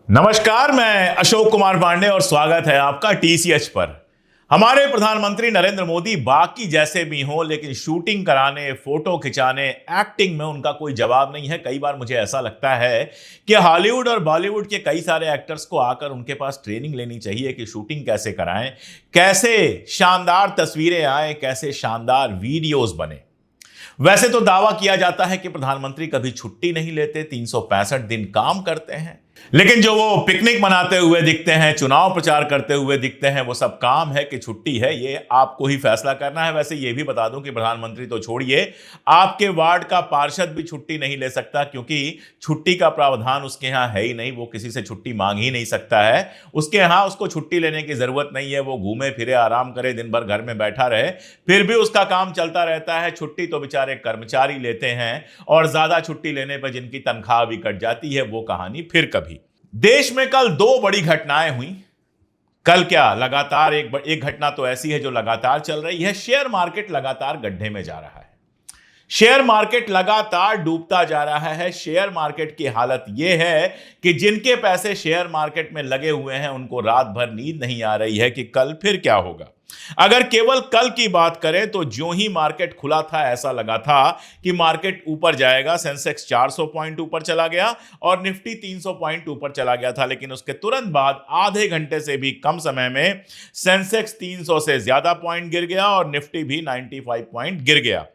नमस्कार, मैं अशोक कुमार पांडे और स्वागत है आपका टीसीएच पर। हमारे प्रधानमंत्री नरेंद्र मोदी बाकी जैसे भी हों, लेकिन शूटिंग कराने, फोटो खिंचाने, एक्टिंग में उनका कोई जवाब नहीं है। कई बार मुझे ऐसा लगता है कि हॉलीवुड और बॉलीवुड के कई सारे एक्टर्स को आकर उनके पास ट्रेनिंग लेनी चाहिए कि शूटिंग कैसे कराएं, कैसे शानदार तस्वीरें आए, कैसे शानदार वीडियोस बने। वैसे तो दावा किया जाता है कि प्रधानमंत्री कभी छुट्टी नहीं लेते, 365 दिन काम करते हैं, लेकिन जो वो पिकनिक मनाते हुए दिखते हैं, चुनाव प्रचार करते हुए दिखते हैं, वो सब काम है कि छुट्टी है, ये आपको ही फैसला करना है। वैसे ये भी बता दूं कि प्रधानमंत्री तो छोड़िए, आपके वार्ड का पार्षद भी छुट्टी नहीं ले सकता, क्योंकि छुट्टी का प्रावधान उसके यहां है ही नहीं। वो किसी से छुट्टी मांग ही नहीं सकता है। उसके यहां उसको छुट्टी लेने की जरूरत नहीं है। वो घूमे फिरे, आराम करे, दिन भर घर में बैठा रहे, फिर भी उसका काम चलता रहता है। छुट्टी तो बेचारे कर्मचारी लेते हैं, और ज्यादा छुट्टी लेने पर जिनकी तनख्वाह भी कट जाती है, वो कहानी फिर कभी। देश में कल दो बड़ी घटनाएं हुई। कल क्या, लगातार एक घटना तो ऐसी है जो लगातार चल रही है। शेयर मार्केट लगातार गड्ढे में जा रहा है। शेयर मार्केट लगातार डूबता जा रहा है। शेयर मार्केट की हालत यह है कि जिनके पैसे शेयर मार्केट में लगे हुए हैं, उनको रात भर नींद नहीं आ रही है कि कल फिर क्या होगा। अगर केवल कल की बात करें तो ज्यों ही मार्केट खुला था, ऐसा लगा था कि मार्केट ऊपर जाएगा। सेंसेक्स 400 पॉइंट ऊपर चला गया और निफ्टी 300 पॉइंट ऊपर चला गया था, लेकिन उसके तुरंत बाद आधे घंटे से भी कम समय में सेंसेक्स 300 से ज्यादा पॉइंट गिर गया और निफ्टी भी 95 पॉइंट गिर गया।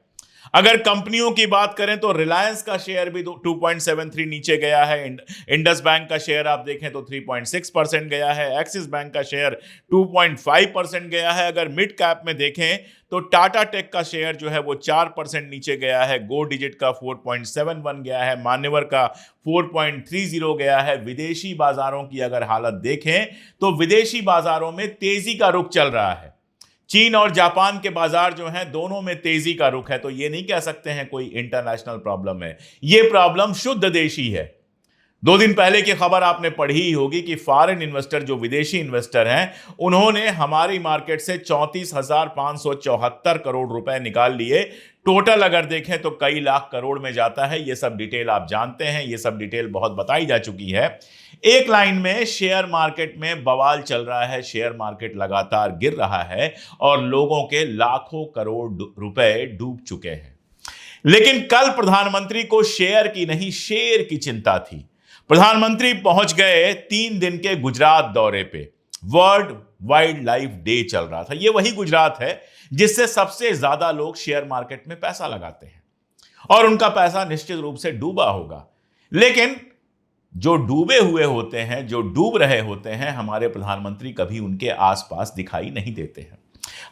अगर कंपनियों की बात करें तो रिलायंस का शेयर भी 2.73 नीचे गया है। इंडस बैंक का शेयर आप देखें तो 3.6% गया है। एक्सिस बैंक का शेयर 2.5% गया है। अगर मिड कैप में देखें तो टाटा टेक का शेयर जो है वो 4% नीचे गया है। गो डिजिट का 4.71 गया है। मान्यवर का 4.30 गया है। विदेशी बाजारों की अगर हालत देखें तो विदेशी बाजारों में तेजी का रुख चल रहा है। चीन और जापान के बाजार जो हैं, दोनों में तेजी का रुख है। तो ये नहीं कह सकते हैं कोई इंटरनेशनल प्रॉब्लम है, ये प्रॉब्लम शुद्ध देशी है। 2 दिन पहले की खबर आपने पढ़ी ही होगी कि फॉरेन इन्वेस्टर, जो विदेशी इन्वेस्टर हैं, उन्होंने हमारी मार्केट से 34,574 करोड़ रुपए निकाल लिए। टोटल अगर देखें तो कई लाख करोड़ में जाता है। ये सब डिटेल आप जानते हैं, ये सब डिटेल बहुत बताई जा चुकी है। एक लाइन में शेयर मार्केट में बवाल चल रहा है। शेयर मार्केट लगातार गिर रहा है और लोगों के लाखों करोड़ रुपए डूब चुके हैं। लेकिन कल प्रधानमंत्री को शेयर की नहीं, शेर की चिंता थी। प्रधानमंत्री पहुंच गए 3 दिन के गुजरात दौरे पे। वर्ल्ड वाइल्ड लाइफ डे चल रहा था। ये वही गुजरात है जिससे सबसे ज्यादा लोग शेयर मार्केट में पैसा लगाते हैं, और उनका पैसा निश्चित रूप से डूबा होगा। लेकिन जो डूबे हुए होते हैं, जो डूब रहे होते हैं, हमारे प्रधानमंत्री कभी उनके आसपास दिखाई नहीं देते हैं।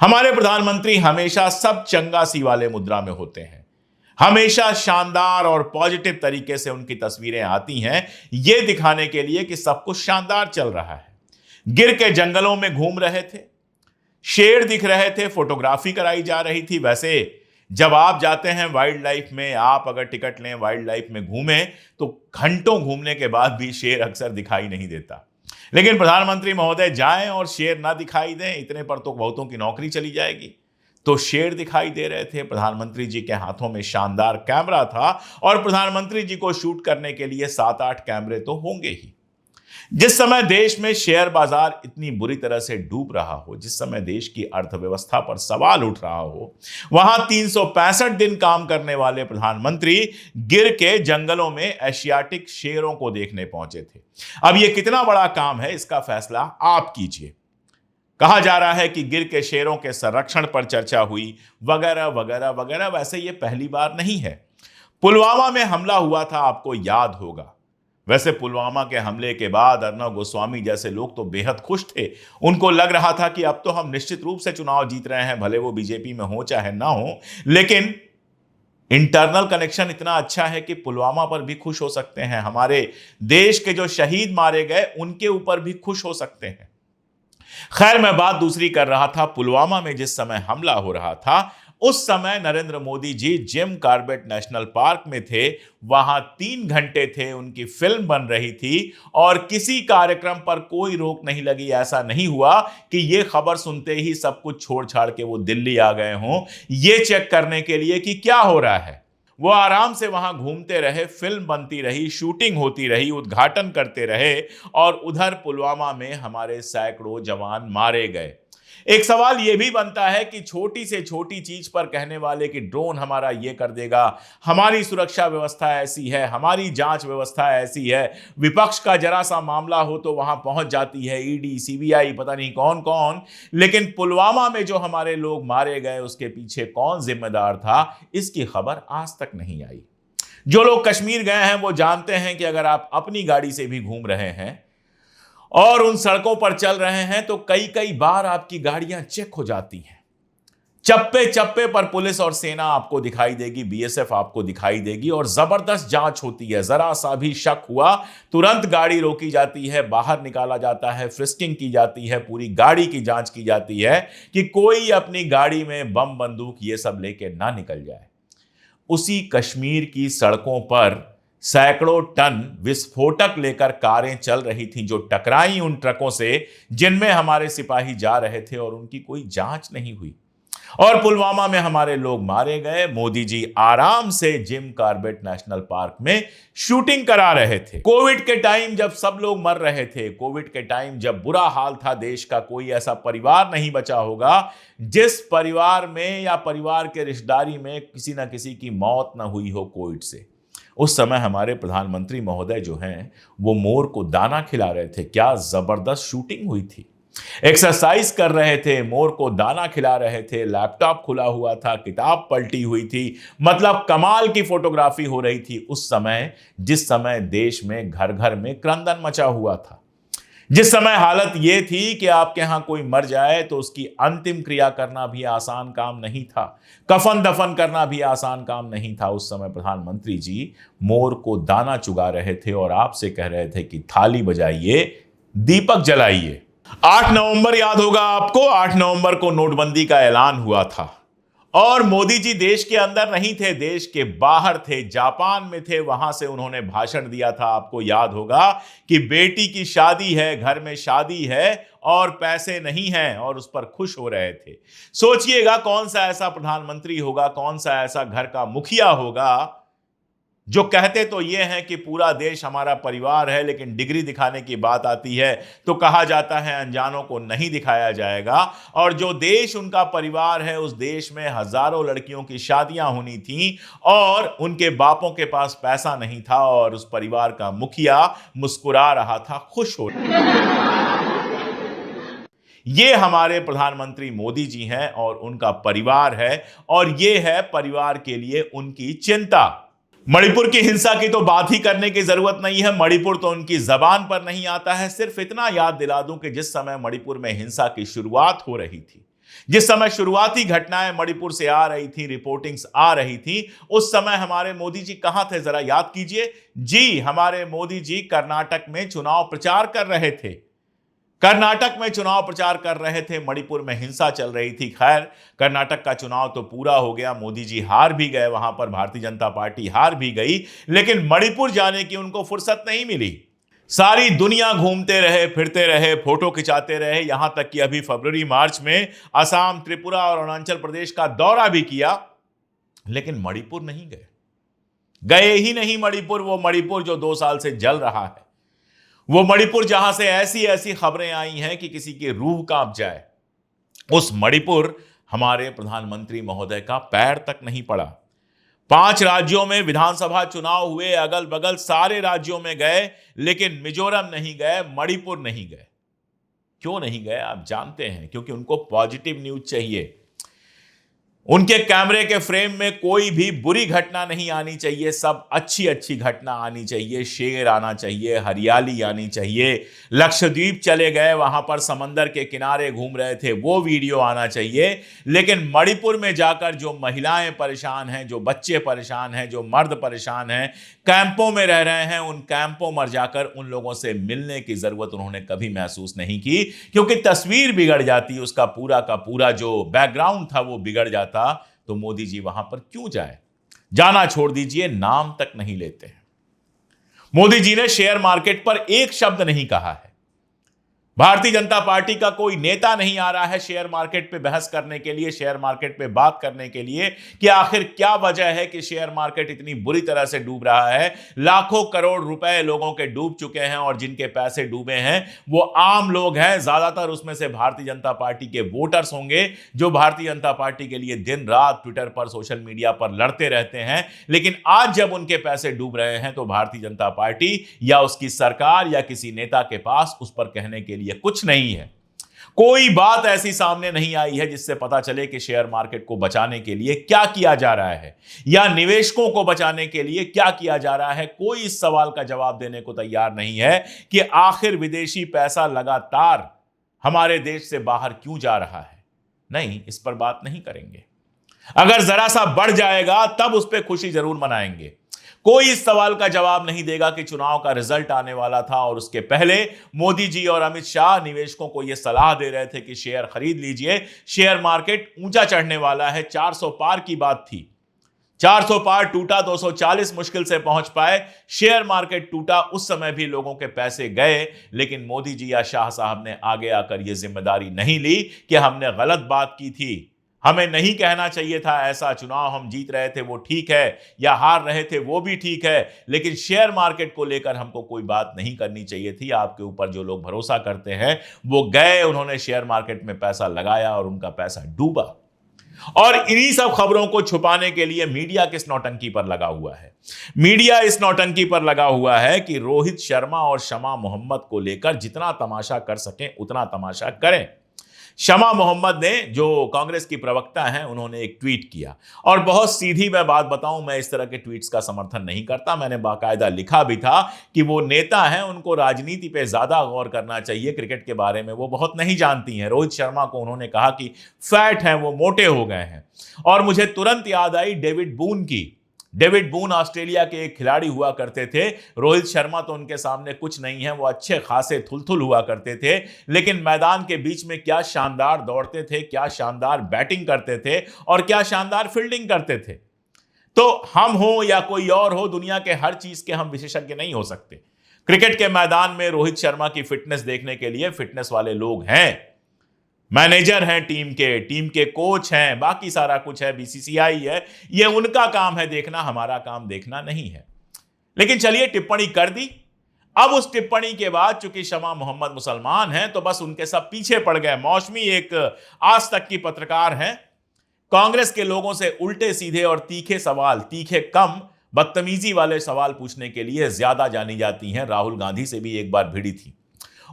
हमारे प्रधानमंत्री हमेशा सब चंगासी वाले मुद्रा में होते हैं। हमेशा शानदार और पॉजिटिव तरीके से उनकी तस्वीरें आती हैं, यह दिखाने के लिए कि सब कुछ शानदार चल रहा है। गिर के जंगलों में घूम रहे थे, शेर दिख रहे थे, फोटोग्राफी कराई जा रही थी। वैसे जब आप जाते हैं वाइल्ड लाइफ में, आप अगर टिकट लें, वाइल्ड लाइफ में घूमें, तो घंटों घूमने के बाद भी शेर अक्सर दिखाई नहीं देता। लेकिन प्रधानमंत्री महोदय जाएं और शेर ना दिखाई दें, इतने पर तो बहुतों की नौकरी चली जाएगी। तो शेर दिखाई दे रहे थे। प्रधानमंत्री जी के हाथों में शानदार कैमरा था, और प्रधानमंत्री जी को शूट करने के लिए 7-8 कैमरे तो होंगे ही। जिस समय देश में शेयर बाजार इतनी बुरी तरह से डूब रहा हो, जिस समय देश की अर्थव्यवस्था पर सवाल उठ रहा हो, वहां 365 दिन काम करने वाले प्रधानमंत्री गिर के जंगलों में एशियाटिक शेरों को देखने पहुंचे थे। अब यह कितना बड़ा काम है, इसका फैसला आप कीजिए। कहा जा रहा है कि गिर के शेरों के संरक्षण पर चर्चा हुई, वगैरह वगैरह वगैरह। वैसे यह पहली बार नहीं है। पुलवामा में हमला हुआ था, आपको याद होगा। वैसे पुलवामा के हमले के बाद अर्नब गोस्वामी जैसे लोग तो बेहद खुश थे। उनको लग रहा था कि अब तो हम निश्चित रूप से चुनाव जीत रहे हैं, भले वो बीजेपी में हो चाहे ना हो। लेकिन इंटरनल कनेक्शन इतना अच्छा है कि पुलवामा पर भी खुश हो सकते हैं। हमारे देश के जो शहीद मारे गए, उनके ऊपर भी खुश हो सकते हैं। खैर, मैं बात दूसरी कर रहा था। पुलवामा में जिस समय हमला हो रहा था, उस समय Narendra Modi ji Jim Corbett national park में थे। वहां 3 घंटे थे, उनकी फिल्म बन रही थी, और किसी कार्यक्रम पर कोई रोक नहीं लगी। ऐसा नहीं हुआ कि यह खबर सुनते ही सब कुछ छोड़ छाड़ के वो दिल्ली आ गए हों, ये चेक करने के लिए कि क्या हो रहा है। वो आराम से वहां घूमते रहे, फिल्म बनती रही, शूटिंग होती रही, उद्घाटन करते रहे और उधर पुलवामा में हमारे सैकड़ों जवान मारे गए। एक सवाल यह भी बनता है कि छोटी से छोटी चीज पर कहने वाले कि ड्रोन हमारा ये कर देगा, हमारी सुरक्षा व्यवस्था ऐसी है, हमारी जांच व्यवस्था ऐसी है, विपक्ष का जरा सा मामला हो तो वहां पहुंच जाती है ईडी, सीबीआई, पता नहीं कौन कौन। लेकिन पुलवामा में जो हमारे लोग मारे गए उसके पीछे कौन जिम्मेदार था, इसकी खबर आज तक नहीं आई। जो लोग कश्मीर गए हैं वो जानते हैं कि अगर आप अपनी गाड़ी से भी घूम रहे हैं और उन सड़कों पर चल रहे हैं तो कई कई बार आपकी गाड़ियां चेक हो जाती हैं। चप्पे चप्पे पर पुलिस और सेना आपको दिखाई देगी, बीएसएफ आपको दिखाई देगी और जबरदस्त जांच होती है। जरा सा भी शक हुआ तुरंत गाड़ी रोकी जाती है, बाहर निकाला जाता है, फ्रिस्किंग की जाती है, पूरी गाड़ी की जांच की जाती है कि कोई अपनी गाड़ी में बम बंदूक ये सब लेके ना निकल जाए। उसी कश्मीर की सड़कों पर सैकड़ों टन विस्फोटक लेकर कारें चल रही थीं जो टकराई उन ट्रकों से जिनमें हमारे सिपाही जा रहे थे और उनकी कोई जांच नहीं हुई और पुलवामा में हमारे लोग मारे गए। मोदी जी आराम से जिम कॉर्बेट नेशनल पार्क में शूटिंग करा रहे थे। कोविड के टाइम जब सब लोग मर रहे थे, कोविड के टाइम जब बुरा हाल था देश का, कोई ऐसा परिवार नहीं बचा होगा जिस परिवार में या परिवार के रिश्तेदारी में किसी ना किसी की मौत ना हुई हो कोविड से। उस समय हमारे प्रधानमंत्री महोदय जो हैं वो मोर को दाना खिला रहे थे। क्या जबरदस्त शूटिंग हुई थी, एक्सरसाइज कर रहे थे, मोर को दाना खिला रहे थे, लैपटॉप खुला हुआ था, किताब पलटी हुई थी, मतलब कमाल की फोटोग्राफी हो रही थी उस समय, जिस समय देश में घर घर में क्रंदन मचा हुआ था, जिस समय हालत यह थी कि आपके यहां कोई मर जाए तो उसकी अंतिम क्रिया करना भी आसान काम नहीं था, कफन दफन करना भी आसान काम नहीं था। उस समय प्रधानमंत्री जी मोर को दाना चुगा रहे थे और आपसे कह रहे थे कि थाली बजाइए, दीपक जलाइए। 8 नवंबर याद होगा आपको, 8 नवंबर को नोटबंदी का ऐलान हुआ था और मोदी जी देश के अंदर नहीं थे, देश के बाहर थे, जापान में थे। वहां से उन्होंने भाषण दिया था, आपको याद होगा, कि बेटी की शादी है, घर में शादी है और पैसे नहीं हैं, और उस पर खुश हो रहे थे। सोचिएगा कौन सा ऐसा प्रधानमंत्री होगा, कौन सा ऐसा घर का मुखिया होगा जो कहते तो ये हैं कि पूरा देश हमारा परिवार है, लेकिन डिग्री दिखाने की बात आती है तो कहा जाता है अनजानों को नहीं दिखाया जाएगा। और जो देश उनका परिवार है उस देश में हजारों लड़कियों की शादियां होनी थी और उनके बापों के पास पैसा नहीं था और उस परिवार का मुखिया मुस्कुरा रहा था, खुश हो ये हमारे प्रधानमंत्री मोदी जी हैं और उनका परिवार है और ये है परिवार के लिए उनकी चिंता। मणिपुर की हिंसा की तो बात ही करने की जरूरत नहीं है, मणिपुर तो उनकी जबान पर नहीं आता है। सिर्फ इतना याद दिला दूं कि जिस समय मणिपुर में हिंसा की शुरुआत हो रही थी, जिस समय शुरुआती घटनाएं मणिपुर से आ रही थी, रिपोर्टिंग्स आ रही थी, उस समय हमारे मोदी जी कहां थे, जरा याद कीजिए। जी, हमारे मोदी जी कर्नाटक में चुनाव प्रचार कर रहे थे, कर्नाटक में चुनाव प्रचार कर रहे थे, मणिपुर में हिंसा चल रही थी। खैर, कर्नाटक का चुनाव तो पूरा हो गया, मोदी जी हार भी गए, वहां पर भारतीय जनता पार्टी हार भी गई, लेकिन मणिपुर जाने की उनको फुर्सत नहीं मिली। सारी दुनिया घूमते रहे, फिरते रहे, फोटो खिंचाते रहे, यहां तक कि अभी फरवरी मार्च में असम, त्रिपुरा और अरुणाचल प्रदेश का दौरा भी किया, लेकिन मणिपुर नहीं गए, गए ही नहीं मणिपुर। वो मणिपुर जो 2 साल से जल रहा है, वो मणिपुर जहां से ऐसी ऐसी खबरें आई हैं कि किसी की रूह कांप जाए, उस मणिपुर हमारे प्रधानमंत्री महोदय का पैर तक नहीं पड़ा। 5 राज्यों में विधानसभा चुनाव हुए, अगल बगल सारे राज्यों में गए, लेकिन मिजोरम नहीं गए, मणिपुर नहीं गए। क्यों नहीं गए आप जानते हैं, क्योंकि उनको पॉजिटिव न्यूज चाहिए। उनके कैमरे के फ्रेम में कोई भी बुरी घटना नहीं आनी चाहिए, सब अच्छी अच्छी घटना आनी चाहिए। शेर आना चाहिए, हरियाली आनी चाहिए, लक्षद्वीप चले गए, वहां पर समंदर के किनारे घूम रहे थे, वो वीडियो आना चाहिए। लेकिन मणिपुर में जाकर जो महिलाएं परेशान हैं, जो बच्चे परेशान हैं, जो मर्द परेशान हैं, कैंपों में रह रहे हैं, उन कैंपों में जाकर उन लोगों से मिलने की जरूरत उन्होंने कभी महसूस नहीं की, क्योंकि तस्वीर बिगड़ जाती, उसका पूरा का पूरा जो बैकग्राउंड था वो बिगड़ जाता। तो मोदी जी वहां पर क्यों जाए, जाना छोड़ दीजिए, नाम तक नहीं लेते हैं। मोदी जी ने शेयर मार्केट पर एक शब्द नहीं कहा है, भारतीय जनता पार्टी का कोई नेता नहीं आ रहा है शेयर मार्केट पे बहस करने के लिए, शेयर मार्केट पे बात करने के लिए कि आखिर क्या वजह है कि शेयर मार्केट इतनी बुरी तरह से डूब रहा है। लाखों करोड़ रुपए लोगों के डूब चुके हैं और जिनके पैसे डूबे हैं वो आम लोग हैं। ज्यादातर उसमें से भारतीय जनता पार्टी के वोटर्स होंगे जो भारतीय जनता पार्टी के लिए दिन रात ट्विटर पर, सोशल मीडिया पर लड़ते रहते हैं। लेकिन आज जब उनके पैसे डूब रहे हैं तो भारतीय जनता पार्टी या उसकी सरकार या किसी नेता के पास उस पर कहने के लिए कुछ नहीं है। कोई बात ऐसी सामने नहीं आई है जिससे पता चले कि शेयर मार्केट को बचाने के लिए क्या किया जा रहा है या निवेशकों को बचाने के लिए क्या किया जा रहा है। कोई इस सवाल का जवाब देने को तैयार नहीं है कि आखिर विदेशी पैसा लगातार हमारे देश से बाहर क्यों जा रहा है। नहीं, इस पर बात नहीं करेंगे। अगर जरा सा बढ़ जाएगा तब उस पर खुशी जरूर मनाएंगे। कोई इस सवाल का जवाब नहीं देगा कि चुनाव का रिजल्ट आने वाला था और उसके पहले मोदी जी और अमित शाह निवेशकों को यह सलाह दे रहे थे कि शेयर खरीद लीजिए, शेयर मार्केट ऊंचा चढ़ने वाला है। 400 पार की बात थी, 400 पार टूटा, 240 मुश्किल से पहुंच पाए, शेयर मार्केट टूटा। उस समय भी लोगों के पैसे गए, लेकिन मोदी जी या शाह साहब ने आगे आकर यह जिम्मेदारी नहीं ली कि हमने गलत बात की थी, हमें नहीं कहना चाहिए था ऐसा, चुनाव हम जीत रहे थे वो ठीक है या हार रहे थे वो भी ठीक है, लेकिन शेयर मार्केट को लेकर हमको कोई बात नहीं करनी चाहिए थी। आपके ऊपर जो लोग भरोसा करते हैं वो गए, उन्होंने शेयर मार्केट में पैसा लगाया और उनका पैसा डूबा। और इन्हीं सब खबरों को छुपाने के लिए मीडिया किस नौटंकी पर लगा हुआ है। मीडिया इस नौटंकी पर लगा हुआ है कि रोहित शर्मा और शमा मोहम्मद को लेकर जितना तमाशा कर सकें उतना तमाशा करें। शमा मोहम्मद ने, जो कांग्रेस की प्रवक्ता हैं, उन्होंने एक ट्वीट किया और बहुत सीधी मैं बात बताऊं, मैं इस तरह के ट्वीट्स का समर्थन नहीं करता। मैंने बाकायदा लिखा भी था कि वो नेता हैं, उनको राजनीति पे ज्यादा गौर करना चाहिए, क्रिकेट के बारे में वो बहुत नहीं जानती हैं। रोहित शर्मा को उन्होंने कहा कि फैट हैं, वो मोटे हो गए हैं। और मुझे तुरंत याद आई डेविड बून की। डेविड बून ऑस्ट्रेलिया के एक खिलाड़ी हुआ करते थे। रोहित शर्मा तो उनके सामने कुछ नहीं है, वो अच्छे खासे थुलथुल हुआ करते थे, लेकिन मैदान के बीच में क्या शानदार दौड़ते थे, क्या शानदार बैटिंग करते थे और क्या शानदार फील्डिंग करते थे। तो हम हो या कोई और हो, दुनिया के हर चीज के हम विशेषज्ञ नहीं हो सकते। क्रिकेट के मैदान में रोहित शर्मा की फिटनेस देखने के लिए फिटनेस वाले लोग हैं, मैनेजर हैं, टीम के कोच हैं, बाकी सारा कुछ है, बीसीसीआई है। ये उनका काम है देखना, हमारा काम देखना नहीं है। लेकिन चलिए, टिप्पणी कर दी। अब उस टिप्पणी के बाद चूंकि शमा मोहम्मद मुसलमान हैं तो बस उनके सब पीछे पड़ गए। मौसमी एक आज तक की पत्रकार हैं, कांग्रेस के लोगों से उल्टे सीधे और तीखे सवाल, तीखे कम बदतमीजी वाले सवाल पूछने के लिए ज्यादा जानी जाती हैं। राहुल गांधी से भी एक बार भिड़ी थी।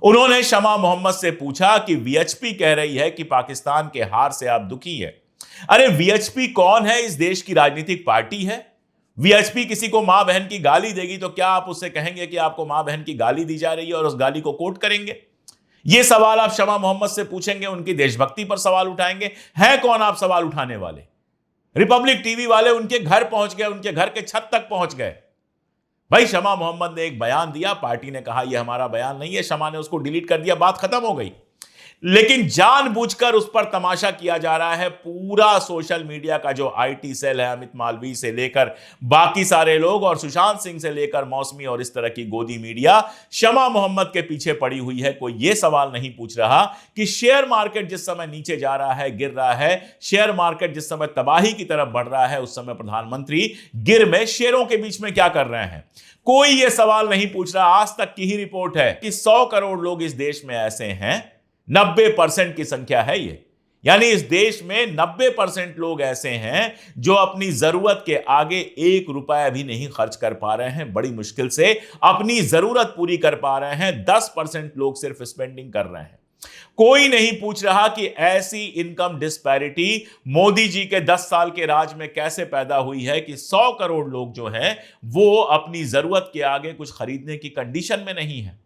उन्होंने शमा मोहम्मद से पूछा कि वीएचपी कह रही है कि पाकिस्तान के हार से आप दुखी है। अरे वीएचपी कौन है? इस देश की राजनीतिक पार्टी है। वीएचपी किसी को मां बहन की गाली देगी तो क्या आप उससे कहेंगे कि आपको मां बहन की गाली दी जा रही है और उस गाली को कोट करेंगे? यह सवाल आप शमा मोहम्मद से पूछेंगे, उनकी देशभक्ति पर सवाल उठाएंगे? हैं कौन आप सवाल उठाने वाले? रिपब्लिक टीवी वाले उनके घर पहुंच गए, उनके घर के छत तक पहुंच गए। भाई, शमा मोहम्मद ने एक बयान दिया, पार्टी ने कहा यह हमारा बयान नहीं है, शमा ने उसको डिलीट कर दिया, बात खत्म हो गई। लेकिन जानबूझकर उस पर तमाशा किया जा रहा है। पूरा सोशल मीडिया का जो आईटी सेल है, अमित मालवीय से लेकर बाकी सारे लोग और सुशांत सिंह से लेकर मौसमी और इस तरह की गोदी मीडिया शमा मोहम्मद के पीछे पड़ी हुई है। कोई यह सवाल नहीं पूछ रहा कि शेयर मार्केट जिस समय नीचे जा रहा है, गिर रहा है, शेयर मार्केट जिस समय तबाही की तरफ बढ़ रहा है, उस समय प्रधानमंत्री गिर में शेयरों के बीच में क्या कर रहे हैं। कोई यह सवाल नहीं पूछ रहा। आज तक की ही रिपोर्ट है कि 100 करोड़ लोग इस देश में ऐसे हैं, 90% की संख्या है ये, यानी इस देश में 90% लोग ऐसे हैं जो अपनी जरूरत के आगे 1 रुपया भी नहीं खर्च कर पा रहे हैं। बड़ी मुश्किल से अपनी जरूरत पूरी कर पा रहे हैं। 10% लोग सिर्फ स्पेंडिंग कर रहे हैं। कोई नहीं पूछ रहा कि ऐसी इनकम डिस्पैरिटी मोदी जी के 10 साल के राज में कैसे पैदा हुई है कि 100 करोड़ लोग जो हैं वो अपनी जरूरत के आगे कुछ खरीदने की कंडीशन में नहीं है।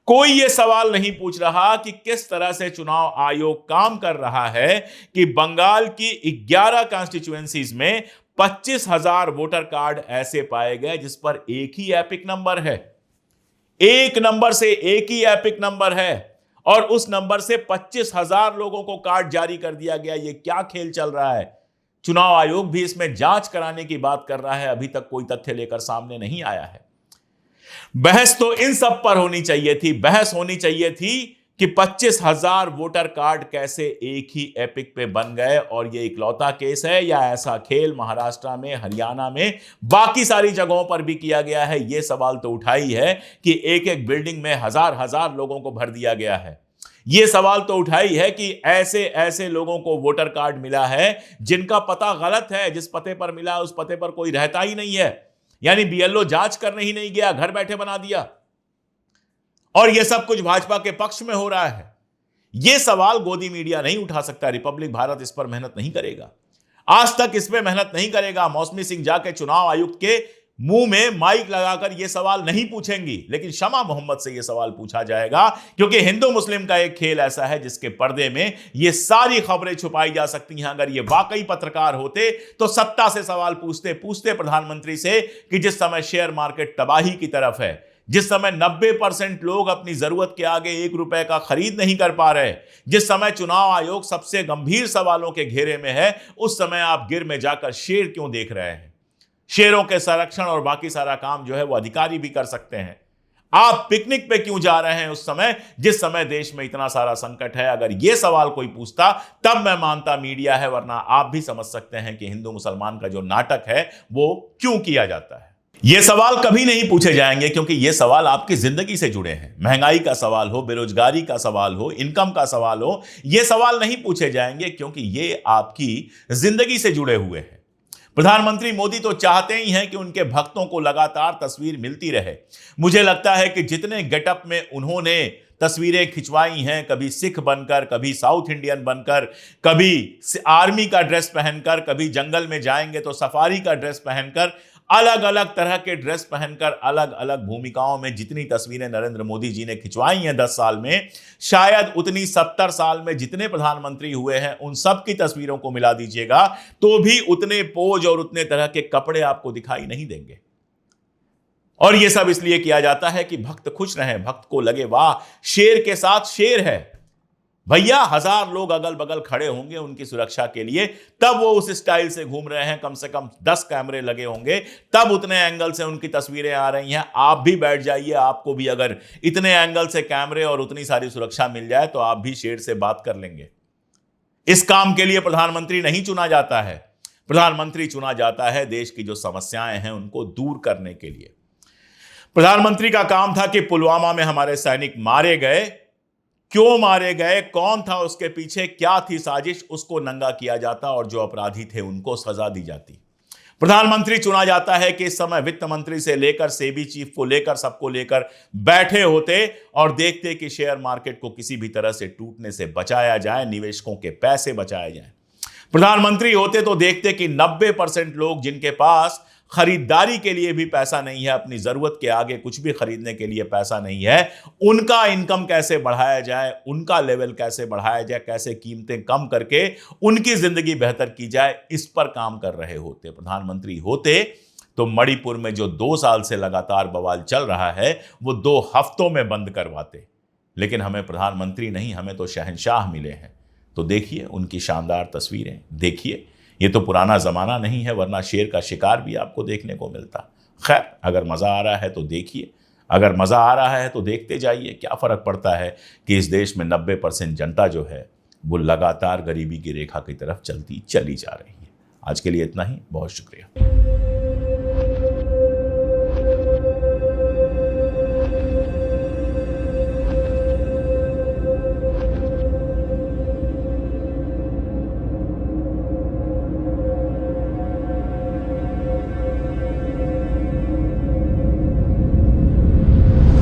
कोई यह सवाल नहीं पूछ रहा कि किस तरह से चुनाव आयोग काम कर रहा है कि बंगाल की 11 कॉन्स्टिट्यूएंसीज में 25,000 वोटर कार्ड ऐसे पाए गए जिस पर एक ही एपिक नंबर है। एक नंबर से एक ही एपिक नंबर है और उस नंबर से 25,000 लोगों को कार्ड जारी कर दिया गया। यह क्या खेल चल रहा है? चुनाव आयोग भी इसमें जांच कराने की बात कर रहा है। अभी तक कोई तथ्य लेकर सामने नहीं आया है। बहस तो इन सब पर होनी चाहिए थी। बहस होनी चाहिए थी कि 25,000 वोटर कार्ड कैसे एक ही एपिक पे बन गए और ये इकलौता केस है या ऐसा खेल महाराष्ट्र में, हरियाणा में, बाकी सारी जगहों पर भी किया गया है। ये सवाल तो उठा ही है कि एक एक बिल्डिंग में हजार हजार लोगों को भर दिया गया है। ये सवाल तो उठाई है कि ऐसे ऐसे लोगों को वोटर कार्ड मिला है जिनका पता गलत है, जिस पते पर मिला उस पते पर कोई रहता ही नहीं है, यानी बीएलओ जांच करने ही नहीं गया, घर बैठे बना दिया। और यह सब कुछ भाजपा के पक्ष में हो रहा है। यह सवाल गोदी मीडिया नहीं उठा सकता, रिपब्लिक भारत इस पर मेहनत नहीं करेगा, आज तक इस पर मेहनत नहीं करेगा। मौसमी सिंह जाके चुनाव आयुक्त के मुंह में माइक लगाकर यह सवाल नहीं पूछेंगी, लेकिन शमा मोहम्मद से यह सवाल पूछा जाएगा, क्योंकि हिंदू मुस्लिम का एक खेल ऐसा है जिसके पर्दे में यह सारी खबरें छुपाई जा सकती हैं। अगर ये वाकई पत्रकार होते तो सत्ता से सवाल पूछते पूछते प्रधानमंत्री से कि जिस समय शेयर मार्केट तबाही की तरफ है, जिस समय 90% लोग अपनी जरूरत के आगे 1 रुपए का खरीद नहीं कर पा रहे, जिस समय चुनाव आयोग सबसे गंभीर सवालों के घेरे में है, उस समय आप गिर में जाकर शेर क्यों देख रहे हैं? शेरों के संरक्षण और बाकी सारा काम जो है वो अधिकारी भी कर सकते हैं। आप पिकनिक पे क्यों जा रहे हैं उस समय, जिस समय देश में इतना सारा संकट है? अगर यह सवाल कोई पूछता तब मैं मानता मीडिया है, वरना आप भी समझ सकते हैं कि हिंदू मुसलमान का जो नाटक है वो क्यों किया जाता है। ये सवाल कभी नहीं पूछे जाएंगे, क्योंकि ये सवाल आपकी जिंदगी से जुड़े हैं। महंगाई का सवाल हो, बेरोजगारी का सवाल हो, इनकम का सवाल हो, ये सवाल नहीं पूछे जाएंगे, क्योंकि ये आपकी जिंदगी से जुड़े हुए हैं। प्रधानमंत्री मोदी तो चाहते ही हैं कि उनके भक्तों को लगातार तस्वीर मिलती रहे। मुझे लगता है कि जितने गेटअप में उन्होंने तस्वीरें खिंचवाई हैं, कभी सिख बनकर, कभी साउथ इंडियन बनकर, कभी आर्मी का ड्रेस पहनकर, कभी जंगल में जाएंगे तो सफारी का ड्रेस पहनकर, अलग अलग तरह के ड्रेस पहनकर अलग अलग भूमिकाओं में जितनी तस्वीरें नरेंद्र मोदी जी ने खिंचवाई हैं 10 साल में, शायद उतनी 70 साल में जितने प्रधानमंत्री हुए हैं उन सब की तस्वीरों को मिला दीजिएगा तो भी उतने पोज और उतने तरह के कपड़े आपको दिखाई नहीं देंगे। और यह सब इसलिए किया जाता है कि भक्त खुश रहें, भक्त को लगे वाह शेर के साथ शेर है। भैया 1000 लोग अगल बगल खड़े होंगे उनकी सुरक्षा के लिए, तब वो उस स्टाइल से घूम रहे हैं। कम से कम 10 कैमरे लगे होंगे, तब उतने एंगल से उनकी तस्वीरें आ रही हैं। आप भी बैठ जाइए, आपको भी अगर इतने एंगल से कैमरे और उतनी सारी सुरक्षा मिल जाए तो आप भी शेर से बात कर लेंगे। इस काम के लिए प्रधानमंत्री नहीं चुना जाता है, प्रधानमंत्री चुना जाता है देश की जो समस्याएं हैं उनको दूर करने के लिए। प्रधानमंत्री का काम था कि पुलवामा में हमारे सैनिक मारे गए, क्यों मारे गए, कौन था उसके पीछे, क्या थी साजिश, उसको नंगा किया जाता और जो अपराधी थे उनको सजा दी जाती। प्रधानमंत्री चुना जाता है कि इस समय वित्त मंत्री से लेकर सेबी चीफ को लेकर सबको लेकर बैठे होते और देखते कि शेयर मार्केट को किसी भी तरह से टूटने से बचाया जाए, निवेशकों के पैसे बचाए जाए। प्रधानमंत्री होते तो देखते कि 90% लोग जिनके पास खरीदारी के लिए भी पैसा नहीं है, अपनी जरूरत के आगे कुछ भी खरीदने के लिए पैसा नहीं है, उनका इनकम कैसे बढ़ाया जाए, उनका लेवल कैसे बढ़ाया जाए, कैसे कीमतें कम करके उनकी जिंदगी बेहतर की जाए, इस पर काम कर रहे होते। प्रधानमंत्री होते तो मणिपुर में जो 2 साल से लगातार बवाल चल रहा है वो 2 हफ्तों में बंद करवाते। लेकिन हमें प्रधानमंत्री नहीं, हमें तो शहंशाह मिले हैं। तो देखिए उनकी शानदार तस्वीरें, देखिए ये तो पुराना ज़माना नहीं है, वरना शेर का शिकार भी आपको देखने को मिलता। खैर, अगर मज़ा आ रहा है तो देखिए, अगर मज़ा आ रहा है तो देखते जाइए। क्या फ़र्क पड़ता है कि इस देश में 90% जनता जो है वो लगातार गरीबी की रेखा की तरफ चली जा रही है। आज के लिए इतना ही, बहुत शुक्रिया।